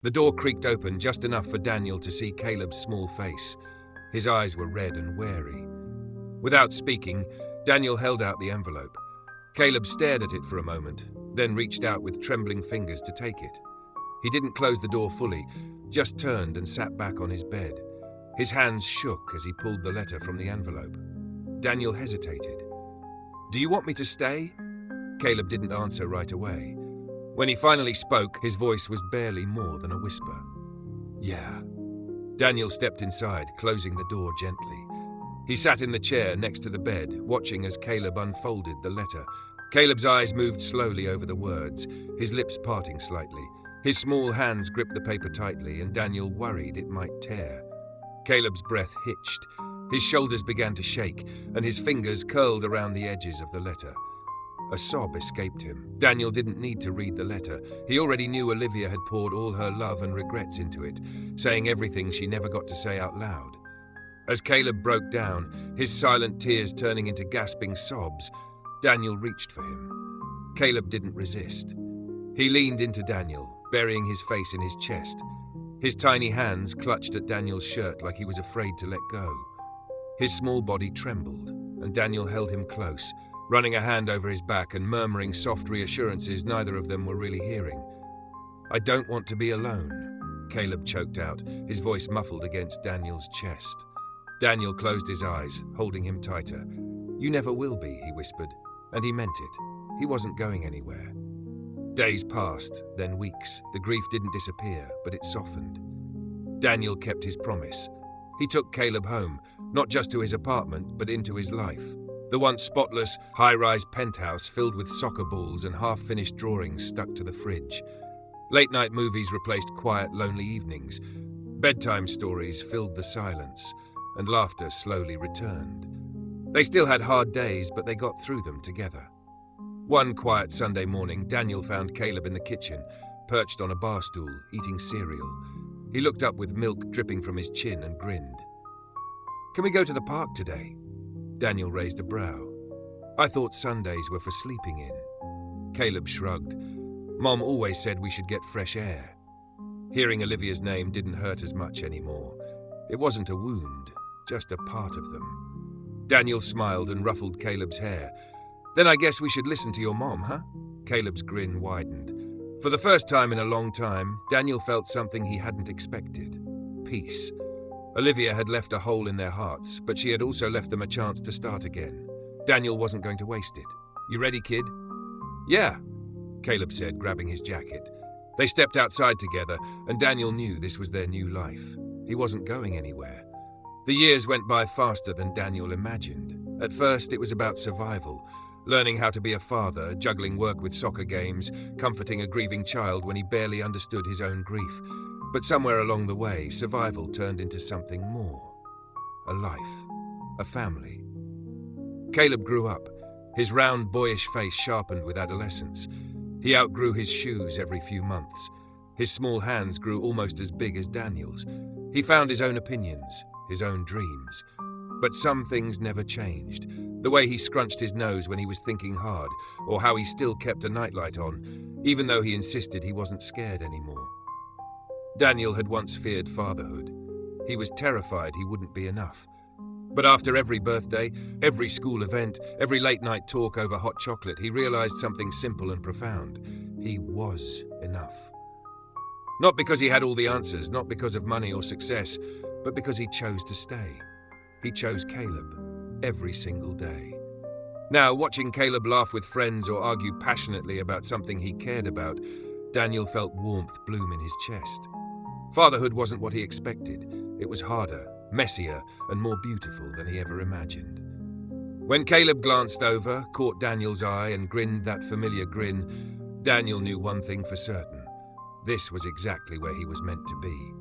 The door creaked open just enough for Daniel to see Caleb's small face. His eyes were red and wary. Without speaking, Daniel held out the envelope. Caleb stared at it for a moment, then reached out with trembling fingers to take it. He didn't close the door fully, just turned and sat back on his bed. His hands shook as he pulled the letter from the envelope. Daniel hesitated. "Do you want me to stay?" Caleb didn't answer right away. When he finally spoke, his voice was barely more than a whisper. "Yeah." Daniel stepped inside, closing the door gently. He sat in the chair next to the bed, watching as Caleb unfolded the letter. Caleb's eyes moved slowly over the words, his lips parting slightly. His small hands gripped the paper tightly, and Daniel worried it might tear. Caleb's breath hitched. His shoulders began to shake, and his fingers curled around the edges of the letter. A sob escaped him. Daniel didn't need to read the letter. He already knew Olivia had poured all her love and regrets into it, saying everything she never got to say out loud. As Caleb broke down, his silent tears turning into gasping sobs, Daniel reached for him. Caleb didn't resist. He leaned into Daniel, burying his face in his chest. His tiny hands clutched at Daniel's shirt like he was afraid to let go. His small body trembled, and Daniel held him close, running a hand over his back and murmuring soft reassurances neither of them were really hearing. "I don't want to be alone," Caleb choked out, his voice muffled against Daniel's chest. Daniel closed his eyes, holding him tighter. "You never will be," he whispered, and he meant it. He wasn't going anywhere. Days passed, then weeks. The grief didn't disappear, but it softened. Daniel kept his promise. He took Caleb home, not just to his apartment, but into his life. The once spotless, high-rise penthouse filled with soccer balls and half-finished drawings stuck to the fridge. Late-night movies replaced quiet, lonely evenings. Bedtime stories filled the silence, and laughter slowly returned. They still had hard days, but they got through them together. One quiet Sunday morning, Daniel found Caleb in the kitchen, perched on a bar stool, eating cereal. He looked up with milk dripping from his chin and grinned. "Can we go to the park today?" Daniel raised a brow. "I thought Sundays were for sleeping in." Caleb shrugged. "Mom always said we should get fresh air." Hearing Olivia's name didn't hurt as much anymore. It wasn't a wound, just a part of them. Daniel smiled and ruffled Caleb's hair. "Then I guess we should listen to your mom, huh?" Caleb's grin widened. For the first time in a long time, Daniel felt something he hadn't expected. Peace. Olivia had left a hole in their hearts, but she had also left them a chance to start again. Daniel wasn't going to waste it. "You ready, kid?" "Yeah," Caleb said, grabbing his jacket. They stepped outside together, and Daniel knew this was their new life. He wasn't going anywhere. The years went by faster than Daniel imagined. At first, it was about survival, learning how to be a father, juggling work with soccer games, comforting a grieving child when he barely understood his own grief. But somewhere along the way, survival turned into something more. A life. A family. Caleb grew up, his round, boyish face sharpened with adolescence. He outgrew his shoes every few months. His small hands grew almost as big as Daniel's. He found his own opinions, his own dreams. But some things never changed. The way he scrunched his nose when he was thinking hard, or how he still kept a nightlight on, even though he insisted he wasn't scared anymore. Daniel had once feared fatherhood. He was terrified he wouldn't be enough. But after every birthday, every school event, every late-night talk over hot chocolate, he realized something simple and profound. He was enough. Not because he had all the answers, not because of money or success, but because he chose to stay. He chose Caleb every single day. Now, watching Caleb laugh with friends or argue passionately about something he cared about, Daniel felt warmth bloom in his chest. Fatherhood wasn't what he expected. It was harder, messier, and more beautiful than he ever imagined. When Caleb glanced over, caught Daniel's eye, and grinned that familiar grin, Daniel knew one thing for certain. This was exactly where he was meant to be.